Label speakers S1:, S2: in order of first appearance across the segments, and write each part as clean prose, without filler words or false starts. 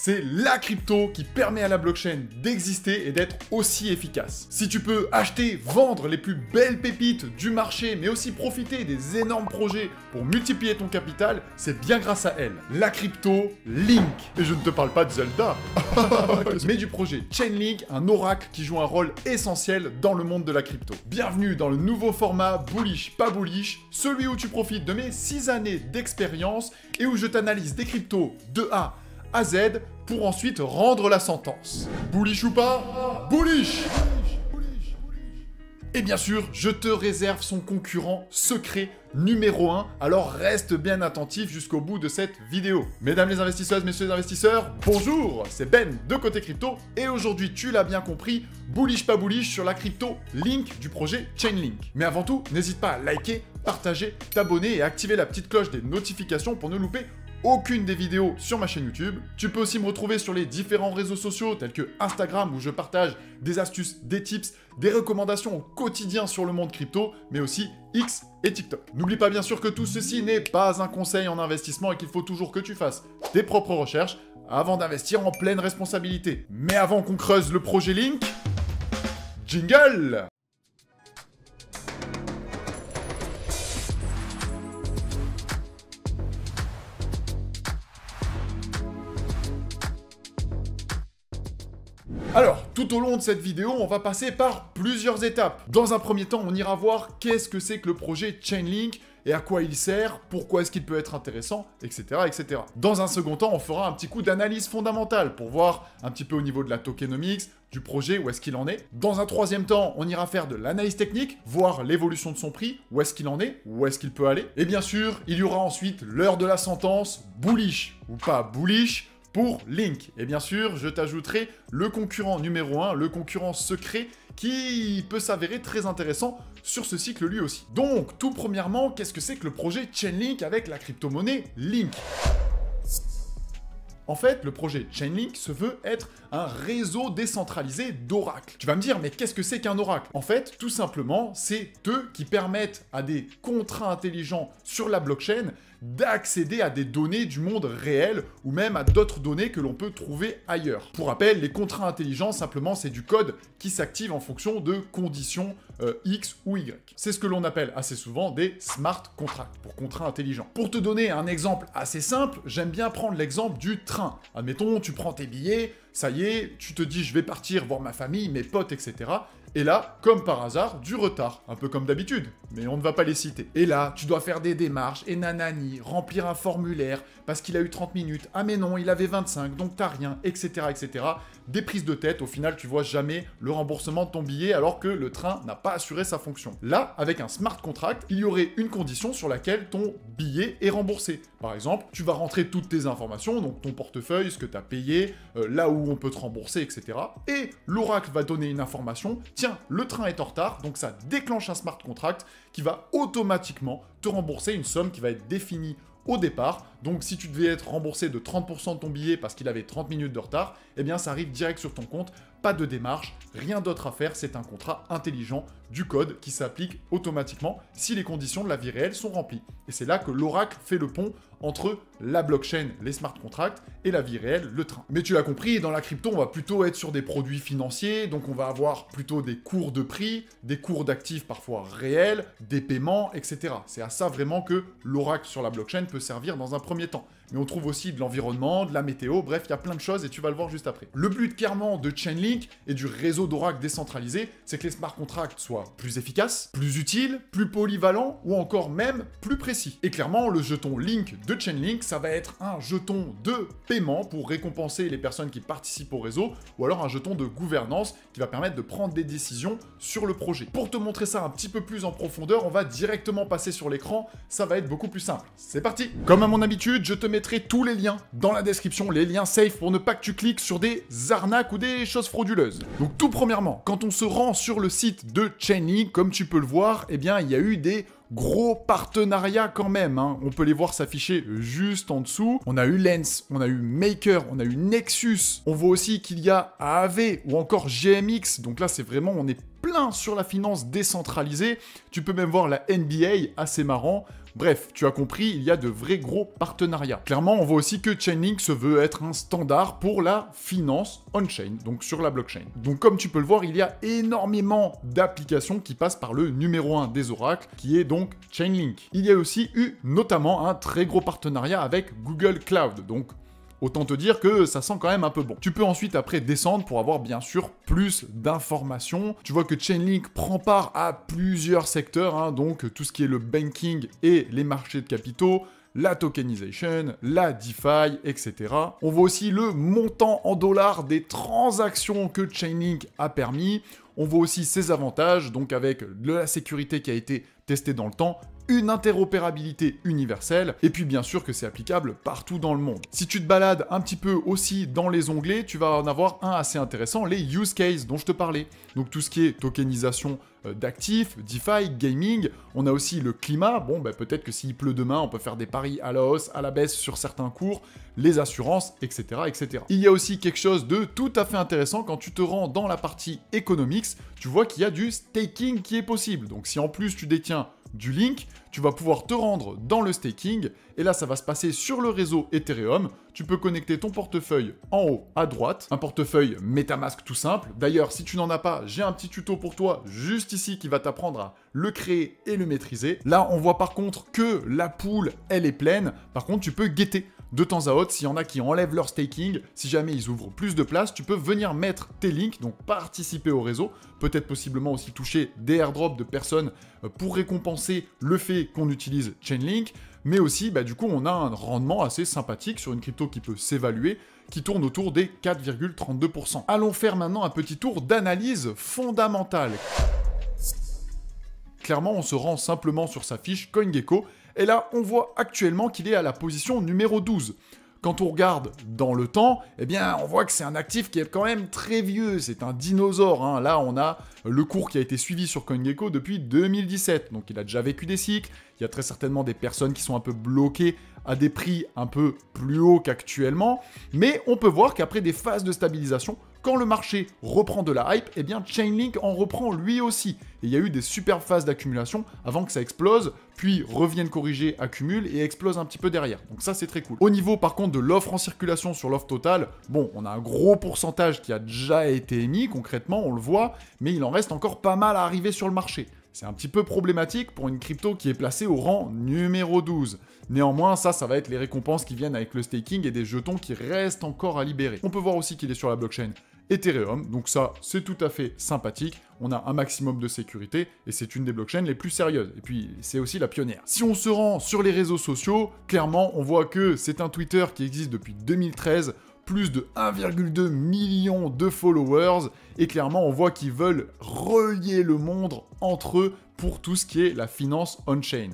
S1: C'est la crypto qui permet à la blockchain d'exister et d'être aussi efficace. Si tu peux acheter, vendre les plus belles pépites du marché, mais aussi profiter des énormes projets pour multiplier ton capital, c'est bien grâce à elle. La crypto Link. Et je ne te parle pas de Zelda, mais du projet Chainlink, un oracle qui joue un rôle essentiel dans le monde de la crypto. Bienvenue dans le nouveau format Bullish pas Bullish, celui où tu profites de mes 6 années d'expérience et où je t'analyse des cryptos de A à Z pour ensuite rendre la sentence. Bullish ou pas? Bullish! Et bien sûr, je te réserve son concurrent secret numéro 1, alors reste bien attentif jusqu'au bout de cette vidéo. Mesdames les investisseuses, messieurs les investisseurs, bonjour, c'est Ben de Côté Crypto, et aujourd'hui, tu l'as bien compris, bullish pas bullish sur la crypto Link du projet Chainlink. Mais avant tout, n'hésite pas à liker, partager, t'abonner et activer la petite cloche des notifications pour ne louper aucune des vidéos sur ma chaîne YouTube. Tu peux aussi me retrouver sur les différents réseaux sociaux tels que Instagram où je partage des astuces, des tips, des recommandations au quotidien sur le monde crypto, mais aussi X et TikTok. N'oublie pas bien sûr que tout ceci n'est pas un conseil en investissement et qu'il faut toujours que tu fasses tes propres recherches avant d'investir en pleine responsabilité. Mais avant qu'on creuse le projet Link, jingle! Alors, tout au long de cette vidéo, on va passer par plusieurs étapes. Dans un premier temps, on ira voir qu'est-ce que c'est que le projet Chainlink et à quoi il sert, pourquoi est-ce qu'il peut être intéressant, etc., etc. Dans un second temps, on fera un petit coup d'analyse fondamentale pour voir un petit peu au niveau de la tokenomics, du projet, où est-ce qu'il en est. Dans un troisième temps, on ira faire de l'analyse technique, voir l'évolution de son prix, où est-ce qu'il en est, où est-ce qu'il peut aller. Et bien sûr, il y aura ensuite l'heure de la sentence, bullish ou pas bullish, pour Link. Et bien sûr, je t'ajouterai le concurrent numéro 1, le concurrent secret, qui peut s'avérer très intéressant sur ce cycle lui aussi. Donc, tout premièrement, qu'est-ce que c'est que le projet Chainlink avec la crypto-monnaie Link ? En fait, le projet Chainlink se veut être un réseau décentralisé d'oracles. Tu vas me dire, mais qu'est-ce que c'est qu'un oracle? En fait, tout simplement, c'est eux qui permettent à des contrats intelligents sur la blockchain d'accéder à des données du monde réel ou même à d'autres données que l'on peut trouver ailleurs. Pour rappel, les contrats intelligents, simplement, c'est du code qui s'active en fonction de conditions X ou Y. C'est ce que l'on appelle assez souvent des smart contracts, pour contrats intelligents. Pour te donner un exemple assez simple, j'aime bien prendre l'exemple du train. Admettons, tu prends tes billets, ça y est, tu te dis je vais partir voir ma famille, mes potes, etc. Et là, comme par hasard, du retard, un peu comme d'habitude, mais on ne va pas les citer. Et là, tu dois faire des démarches, et nanani, remplir un formulaire, parce qu'il a eu 30 minutes, ah mais non, il avait 25, donc t'as rien, etc., etc. Des prises de tête, au final, tu vois jamais le remboursement de ton billet, alors que le train n'a pas assuré sa fonction. Là, avec un smart contract, il y aurait une condition sur laquelle ton billet est remboursé. Par exemple, tu vas rentrer toutes tes informations, donc ton portefeuille, ce que tu as payé, là où on peut te rembourser, etc. Et l'oracle va donner une information, tiens, le train est en retard, donc ça déclenche un smart contract qui va automatiquement te rembourser une somme qui va être définie au départ. Donc si tu devais être remboursé de 30% de ton billet parce qu'il avait 30 minutes de retard, eh bien ça arrive direct sur ton compte, pas de démarche, rien d'autre à faire, c'est un contrat intelligent du code qui s'applique automatiquement si les conditions de la vie réelle sont remplies. Et c'est là que l'oracle fait le pont entre la blockchain, les smart contracts, et la vie réelle, le train. Mais tu l'as compris, dans la crypto, on va plutôt être sur des produits financiers, donc on va avoir plutôt des cours de prix, des cours d'actifs parfois réels, des paiements, etc. C'est à ça vraiment que l'oracle sur la blockchain peut servir dans un premier temps. Mais on trouve aussi de l'environnement, de la météo, bref, il y a plein de choses et tu vas le voir juste après. Le but clairement de Chainlink et du réseau d'oracles décentralisé, c'est que les smart contracts soient plus efficaces, plus utiles, plus polyvalents ou encore même plus précis. Et clairement, le jeton Link de Chainlink, ça va être un jeton de paiement pour récompenser les personnes qui participent au réseau ou alors un jeton de gouvernance qui va permettre de prendre des décisions sur le projet. Pour te montrer ça un petit peu plus en profondeur, on va directement passer sur l'écran, ça va être beaucoup plus simple. C'est parti! Comme à mon habitude, je te mettrai tous les liens dans la description, les liens safe pour ne pas que tu cliques sur des arnaques ou des choses frauduleuses. Donc tout premièrement, quand on se rend sur le site de Chainlink, comme tu peux le voir, eh bien il y a eu des gros partenariats quand même, hein. On peut les voir s'afficher juste en dessous. On a eu Lens, on a eu Maker, on a eu Nexus. On voit aussi qu'il y a AAV ou encore GMX. Donc là, c'est vraiment, on est plein sur la finance décentralisée. Tu peux même voir la NBA, assez marrant. Bref, tu as compris, il y a de vrais gros partenariats. Clairement, on voit aussi que Chainlink se veut être un standard pour la finance on-chain, donc sur la blockchain. Donc comme tu peux le voir, il y a énormément d'applications qui passent par le numéro 1 des oracles, qui est donc Chainlink. Il y a aussi eu notamment un très gros partenariat avec Google Cloud, donc autant te dire que ça sent quand même un peu bon. Tu peux ensuite après descendre pour avoir bien sûr plus d'informations. Tu vois que Chainlink prend part à plusieurs secteurs, hein, donc tout ce qui est le banking et les marchés de capitaux, la tokenisation, la DeFi, etc. On voit aussi le montant en dollars des transactions que Chainlink a permis. On voit aussi ses avantages, donc avec de la sécurité qui a été testée dans le temps, une interopérabilité universelle, et puis bien sûr que c'est applicable partout dans le monde. Si tu te balades un petit peu aussi dans les onglets, tu vas en avoir un assez intéressant, les use cases dont je te parlais. Donc tout ce qui est tokenisation d'actifs, DeFi, gaming, on a aussi le climat, bon bah, peut-être que s'il pleut demain, on peut faire des paris à la hausse, à la baisse sur certains cours, les assurances, etc., etc. Il y a aussi quelque chose de tout à fait intéressant quand tu te rends dans la partie economics, tu vois qu'il y a du staking qui est possible. Donc si en plus tu détiens du Link, tu vas pouvoir te rendre dans le staking, et là ça va se passer sur le réseau Ethereum. Tu peux connecter ton portefeuille en haut à droite, un portefeuille MetaMask tout simple. D'ailleurs, si tu n'en as pas, j'ai un petit tuto pour toi juste ici qui va t'apprendre à le créer et le maîtriser. Là, on voit par contre que la pool, elle est pleine. Par contre, tu peux guetter de temps à autre, s'il y en a qui enlèvent leur staking, si jamais ils ouvrent plus de place, tu peux venir mettre tes links, donc participer au réseau, peut-être possiblement aussi toucher des airdrops de personnes pour récompenser le fait qu'on utilise Chainlink, mais aussi, du coup, on a un rendement assez sympathique sur une crypto qui peut s'évaluer, qui tourne autour des 4,32%. Allons faire maintenant un petit tour d'analyse fondamentale. Clairement, on se rend simplement sur sa fiche CoinGecko, et là, on voit actuellement qu'il est à la position numéro 12. Quand on regarde dans le temps, eh bien, on voit que c'est un actif qui est quand même très vieux, c'est un dinosaure, hein. Là, on a le cours qui a été suivi sur CoinGecko depuis 2017, donc il a déjà vécu des cycles, il y a très certainement des personnes qui sont un peu bloquées à des prix un peu plus hauts qu'actuellement, mais on peut voir qu'après des phases de stabilisation, quand le marché reprend de la hype, eh bien Chainlink en reprend lui aussi. Et il y a eu des superbes phases d'accumulation avant que ça explose, puis revienne corriger, accumule et explose un petit peu derrière. Donc ça, c'est très cool. Au niveau par contre de l'offre en circulation sur l'offre totale, bon, on a un gros pourcentage qui a déjà été émis, concrètement, on le voit, mais il en reste encore pas mal à arriver sur le marché. C'est un petit peu problématique pour une crypto qui est placée au rang numéro 12. Néanmoins, ça va être les récompenses qui viennent avec le staking et des jetons qui restent encore à libérer. On peut voir aussi qu'il est sur la blockchain Ethereum, donc ça, c'est tout à fait sympathique. On a un maximum de sécurité et c'est une des blockchains les plus sérieuses. Et puis, c'est aussi la pionnière. Si on se rend sur les réseaux sociaux, clairement, on voit que c'est un Twitter qui existe depuis 2013, plus de 1,2 million de followers, et clairement, on voit qu'ils veulent relier le monde entre eux pour tout ce qui est la finance on-chain.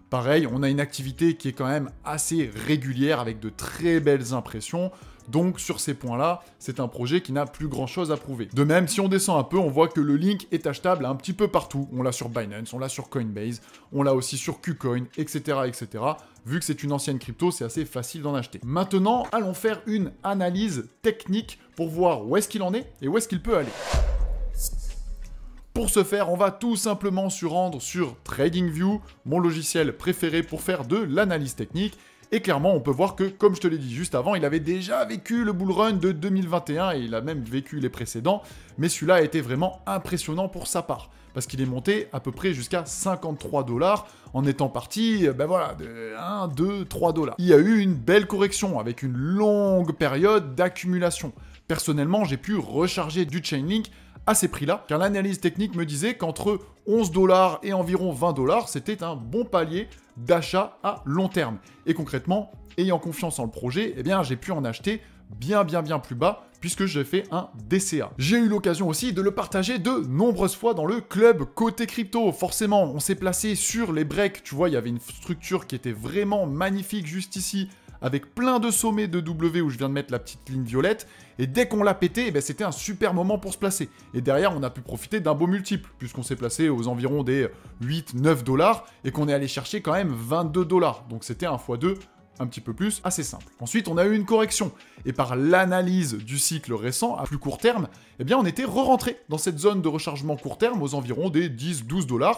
S1: Pareil, on a une activité qui est quand même assez régulière avec de très belles impressions. Donc sur ces points-là, c'est un projet qui n'a plus grand-chose à prouver. De même, si on descend un peu, on voit que le link est achetable un petit peu partout. On l'a sur Binance, on l'a sur Coinbase, on l'a aussi sur KuCoin, etc., etc. Vu que c'est une ancienne crypto, c'est assez facile d'en acheter. Maintenant, allons faire une analyse technique pour voir où est-ce qu'il en est et où est-ce qu'il peut aller. Pour ce faire, on va tout simplement se rendre sur TradingView, mon logiciel préféré pour faire de l'analyse technique. Et clairement, on peut voir que, comme je te l'ai dit juste avant, il avait déjà vécu le bull run de 2021 et il a même vécu les précédents. Mais celui-là a été vraiment impressionnant pour sa part. Parce qu'il est monté à peu près jusqu'à 53 $ en étant parti, de 1, 2, 3 $. Il y a eu une belle correction avec une longue période d'accumulation. Personnellement, j'ai pu recharger du Chainlink à ces prix-là, car l'analyse technique me disait qu'entre 11 $ et environ 20 $, c'était un bon palier d'achat à long terme. Et concrètement, ayant confiance en le projet, eh bien, j'ai pu en acheter bien plus bas, puisque j'ai fait un DCA. J'ai eu l'occasion aussi de le partager de nombreuses fois dans le club côté crypto. Forcément, on s'est placé sur les breaks. Tu vois, il y avait une structure qui était vraiment magnifique juste ici, avec plein de sommets de W où je viens de mettre la petite ligne violette, et dès qu'on l'a pété, c'était un super moment pour se placer. Et derrière, on a pu profiter d'un beau multiple, puisqu'on s'est placé aux environs des 8-9 $, et qu'on est allé chercher quand même 22 $. Donc c'était un x2, un petit peu plus, assez simple. Ensuite, on a eu une correction, et par l'analyse du cycle récent, à plus court terme, eh bien on était re-rentré dans cette zone de rechargement court terme aux environs des 10-12 $,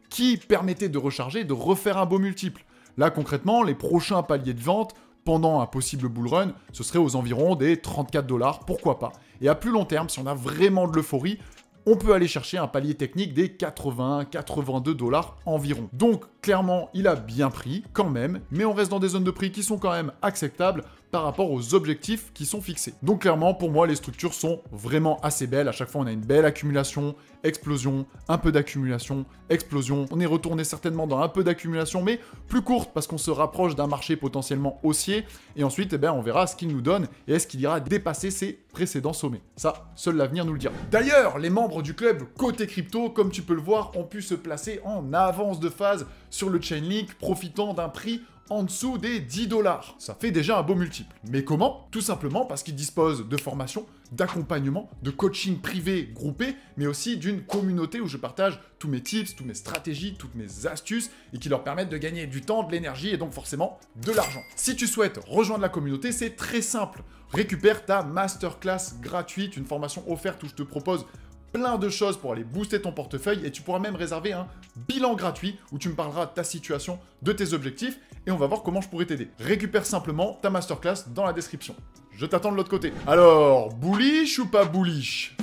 S1: qui permettait de recharger et de refaire un beau multiple. Là, concrètement, les prochains paliers de vente pendant un possible bull run, ce serait aux environs des 34 $, pourquoi pas. Et à plus long terme, si on a vraiment de l'euphorie, on peut aller chercher un palier technique des 80-82 $ environ. Donc, clairement, il a bien pris, quand même, mais on reste dans des zones de prix qui sont quand même acceptables par rapport aux objectifs qui sont fixés. Donc clairement, pour moi, les structures sont vraiment assez belles. À chaque fois, on a une belle accumulation, explosion, un peu d'accumulation, explosion. On est retourné certainement dans un peu d'accumulation, mais plus courte parce qu'on se rapproche d'un marché potentiellement haussier. Et ensuite, on verra ce qu'il nous donne et est-ce qu'il ira dépasser ses précédents sommets. Ça, seul l'avenir nous le dira. D'ailleurs, les membres du club côté crypto, comme tu peux le voir, ont pu se placer en avance de phase sur le Chainlink, profitant d'un prix en dessous des 10 $. Ça fait déjà un beau multiple. Mais comment? Tout simplement parce qu'ils disposent de formations, d'accompagnement, de coaching privé groupé, mais aussi d'une communauté où je partage tous mes tips, toutes mes stratégies, toutes mes astuces et qui leur permettent de gagner du temps, de l'énergie et donc forcément de l'argent. Si tu souhaites rejoindre la communauté, c'est très simple. Récupère ta masterclass gratuite, une formation offerte où je te propose plein de choses pour aller booster ton portefeuille et tu pourras même réserver un bilan gratuit où tu me parleras de ta situation, de tes objectifs et on va voir comment je pourrais t'aider. Récupère simplement ta masterclass dans la description. Je t'attends de l'autre côté. Alors, bullish ou pas bullish?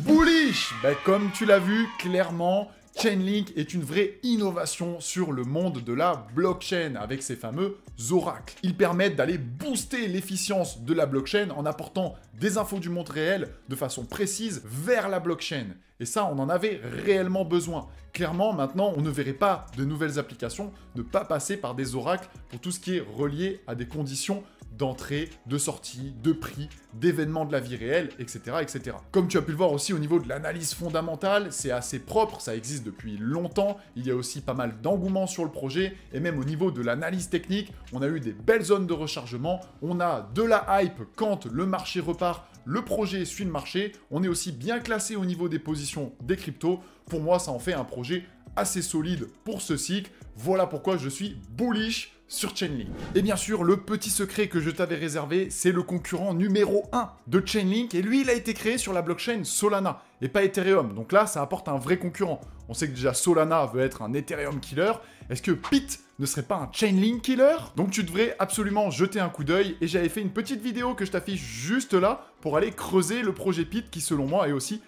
S1: Bullish! Comme tu l'as vu, clairement, Chainlink est une vraie innovation sur le monde de la blockchain avec ses fameux oracles. Ils permettent d'aller booster l'efficience de la blockchain en apportant des infos du monde réel de façon précise vers la blockchain. Et ça, on en avait réellement besoin. Clairement, maintenant, on ne verrait pas de nouvelles applications ne pas passer par des oracles pour tout ce qui est relié à des conditions d'entrée, de sortie, de prix, d'événements de la vie réelle, etc., etc. Comme tu as pu le voir aussi au niveau de l'analyse fondamentale, c'est assez propre, ça existe depuis longtemps, il y a aussi pas mal d'engouement sur le projet, et même au niveau de l'analyse technique, on a eu des belles zones de rechargement, on a de la hype quand le marché repart, le projet suit le marché, on est aussi bien classé au niveau des positions des cryptos, pour moi ça en fait un projet assez solide pour ce cycle, voilà pourquoi je suis bullish sur Chainlink. Et bien sûr, le petit secret que je t'avais réservé, c'est le concurrent numéro 1 de Chainlink, et lui, il a été créé sur la blockchain Solana, et pas Ethereum. Donc là, ça apporte un vrai concurrent. On sait que déjà Solana veut être un Ethereum killer. Est-ce que Pit ne serait pas un Chainlink killer? Donc tu devrais absolument jeter un coup d'œil, et j'avais fait une petite vidéo que je t'affiche juste là, pour aller creuser le projet Pit, qui selon moi est aussi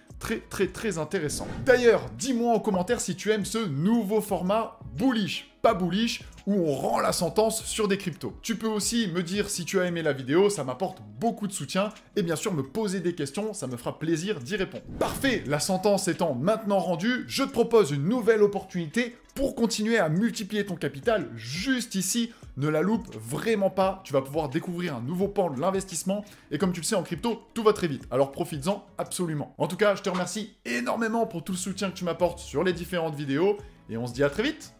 S1: très intéressant. D'ailleurs, dis-moi en commentaire si tu aimes ce nouveau format bullish, pas bullish, où on rend la sentence sur des cryptos. Tu peux aussi me dire si tu as aimé la vidéo, ça m'apporte beaucoup de soutien, et bien sûr me poser des questions, ça me fera plaisir d'y répondre. Parfait, la sentence étant maintenant rendue, je te propose une nouvelle opportunité pour continuer à multiplier ton capital juste ici. Ne la loupe vraiment pas, tu vas pouvoir découvrir un nouveau pan de l'investissement, et comme tu le sais en crypto, tout va très vite, alors profites-en absolument. En tout cas, je te remercie énormément pour tout le soutien que tu m'apportes sur les différentes vidéos, et on se dit à très vite.